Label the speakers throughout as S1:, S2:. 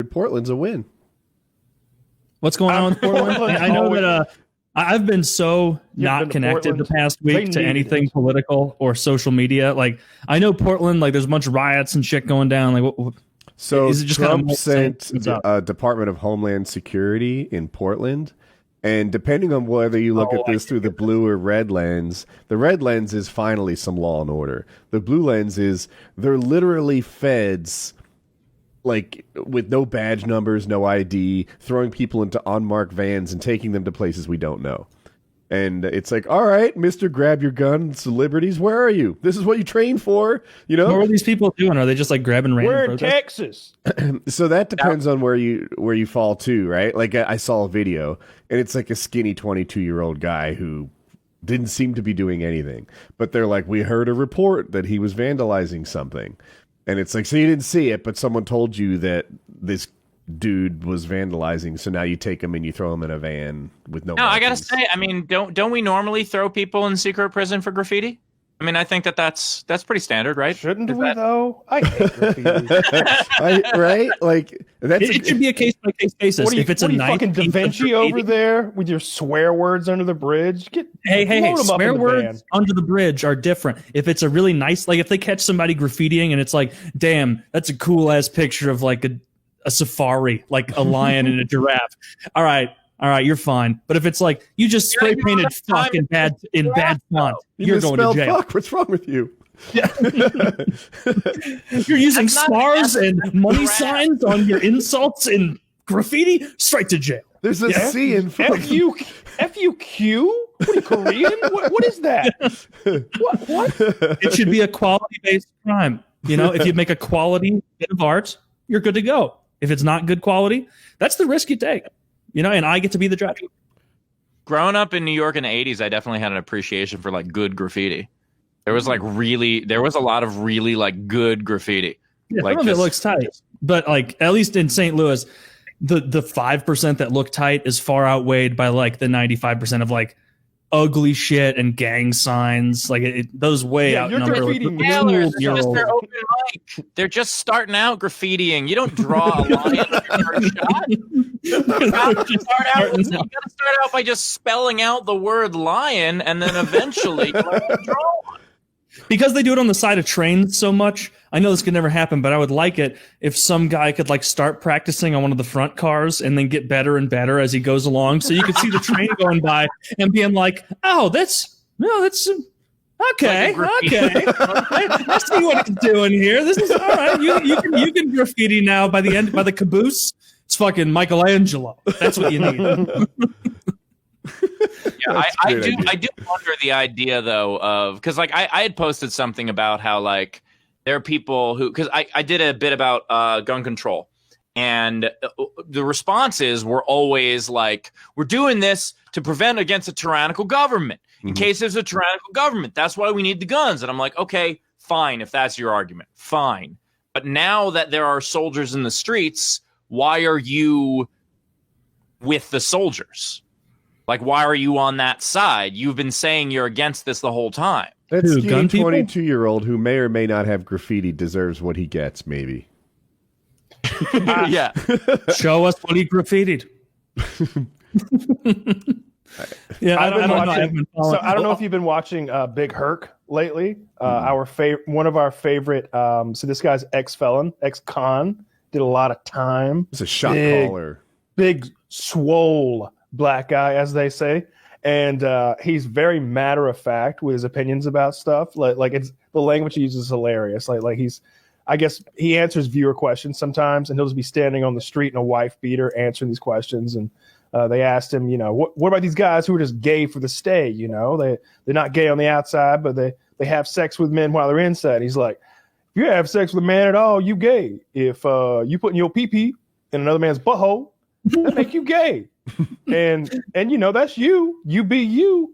S1: Portland's a win.
S2: What's going on with Portland? I know that I've been so not connected the past week to anything political or social media. Like, I know Portland, like, there's a bunch of riots and shit going down. Like,
S1: so is it just Trump sent Department of Homeland Security in Portland, and depending on whether you look at this through the blue or red lens, the red lens is finally some law and order. The blue lens is they're literally feds, like, with no badge numbers, no ID, throwing people into unmarked vans and taking them to places we don't know. And it's like, all right, Mr. Grab Your Gun, celebrities, where are you? This is what you trained for, you know?
S2: What are these people doing? Are they just like grabbing random
S3: We're in
S2: protests?
S3: Texas.
S1: So that depends on where you fall to, right? Like, I saw a video, and it's like a skinny 22-year-old guy who didn't seem to be doing anything. But they're like, we heard a report that he was vandalizing something. And it's like, so you didn't see it, but someone told you that this dude was vandalizing, so now you take him and you throw him in a van with no.
S4: No, I gotta say, I mean, don't we normally throw people in secret prison for graffiti? I mean, I think that's pretty standard, right?
S3: Shouldn't we though? I hate graffiti.
S1: Right? Like
S2: it should be a case by case basis. If it's a nice
S3: fucking Da Vinci over there with your swear words under the bridge,
S2: hey, swear words under the bridge are different. If it's a really nice, like if they catch somebody graffitiing and it's like, damn, that's a cool ass picture of like a safari, like a lion and a giraffe. All right, you're fine. But if it's like you just spray painted fuck in bad font, you're going to jail.
S1: Fuck, what's wrong with you?
S2: Yeah. You're using stars and money signs on your insults and graffiti, straight to jail.
S1: There's a C in fuck.
S3: F-U-Q? What are you, Korean? What is that? What?
S2: It should be a quality-based crime. You know, if you make a quality bit of art, you're good to go. If it's not good quality, that's the risk you take. You know, and I get to be the judge.
S4: Growing up in New York in the 80s, I definitely had an appreciation for like good graffiti. There was a lot of really like good graffiti.
S2: Yeah,
S4: like
S2: some of it looks tight. But like at least in St. Louis, the 5% that look tight is far outweighed by like the 95% of like ugly shit and gang signs. Like those way outnumber.
S4: They're just starting out graffitiing. You don't draw a line on your first shot. You gotta start out by just spelling out the word lion, and then eventually draw.
S2: Because they do it on the side of trains so much, I know this could never happen, but I would like it if some guy could like start practicing on one of the front cars and then get better and better as he goes along. So you could see the train going by and being like, oh, that's okay. I see what he's doing here. This is all right. You can graffiti now. By the caboose, it's fucking Michelangelo. That's what you need.
S4: Yeah, I do wonder the idea though of, because like I had posted something about how like there are people who, because I did a bit about gun control, and the responses were always like, we're doing this to prevent against a tyrannical government. In case there's a tyrannical government, that's why we need the guns. And I'm like, okay, fine, if that's your argument, fine. But now that there are soldiers in the streets, why are you with the soldiers? Like, why are you on that side? You've been saying you're against this the whole time.
S1: That skinny 22-year-old who may or may not have graffiti deserves what he gets, maybe.
S4: Yeah.
S2: Show us what he graffitied.
S3: Yeah, I don't know if you've been watching Big Herc lately. One of our favorite. So this guy's ex-felon, ex-con, did a lot of time.
S1: It's a shot caller.
S3: Big, swole black guy, as they say, and he's very matter of fact with his opinions about stuff. Like it's the language he uses is hilarious. Like he's, I guess he answers viewer questions sometimes, and he'll just be standing on the street in a wife beater answering these questions. And they asked him, you know, what about these guys who are just gay for the stay? You know, they're not gay on the outside, but they have sex with men while they're inside. And he's like, if you have sex with a man at all, you gay. If you putting your pee-pee in another man's butthole, that make you gay. and you know, that's you be you,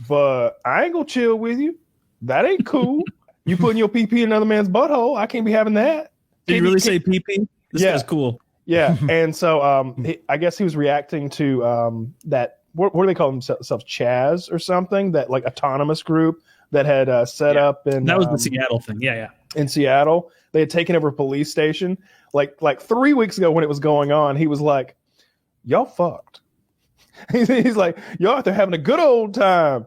S3: but I ain't gonna chill with you. That ain't cool. You putting your pee-pee in another man's butthole, I can't be having that.
S2: Did you really say pee-pee? This guy's cool.
S3: Yeah. And so I guess he was reacting to that, what do they call themselves, CHAZ or something, that like autonomous group that had set up in
S2: that was the Seattle thing. Yeah
S3: in Seattle. They had taken over a police station. like 3 weeks ago when it was going on, he was like, "Y'all fucked." He's like, "Y'all out there having a good old time.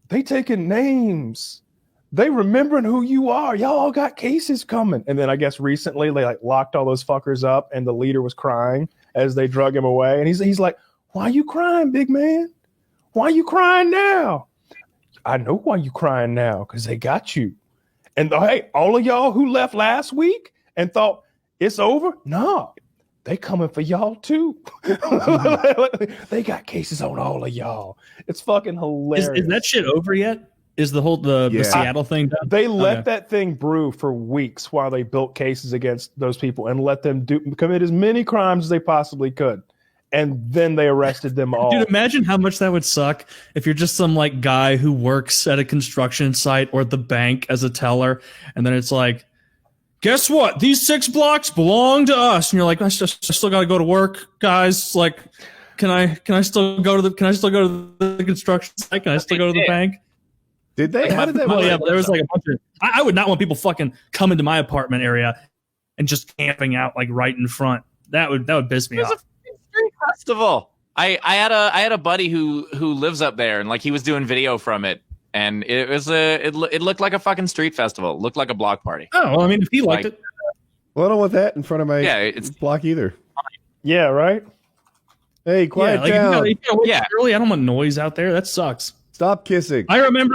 S3: They taking names. They remembering who you are. Y'all all got cases coming." And then I guess recently they like locked all those fuckers up, and the leader was crying as they drug him away. And he's like, "Why you crying, big man? Why you crying now?" "I know why you crying now, because they got you. And hey, all of y'all who left last week and thought it's over, nah, they coming for y'all too." They got cases on all of y'all. It's fucking hilarious.
S2: Is that shit over yet? Is the Seattle thing done?
S3: They let that thing brew for weeks while they built cases against those people and let them commit as many crimes as they possibly could. And then they arrested them all.
S2: Dude, imagine how much that would suck if you're just some like guy who works at a construction site or at the bank as a teller, and then it's like, guess what? These 6 blocks belong to us, and you're like, I still got to go to work, guys. Like, can I still go to the construction site? Can I still go to the bank?
S1: Did they? How did that work?
S2: Yeah, there was like a bunch of. I would not want people fucking coming to my apartment area and just camping out like right in front. That would piss me off.
S4: Street festival. I had a buddy who lives up there, and like he was doing video from it, and it was it looked like a fucking street festival. It looked like a block party.
S2: Oh, well, I mean, if he liked it.
S1: Well, I don't want that in front of my block either.
S3: Yeah, right?
S1: Hey, quiet down.
S2: Early, I don't want noise out there. That sucks.
S1: Stop kissing.
S2: I remember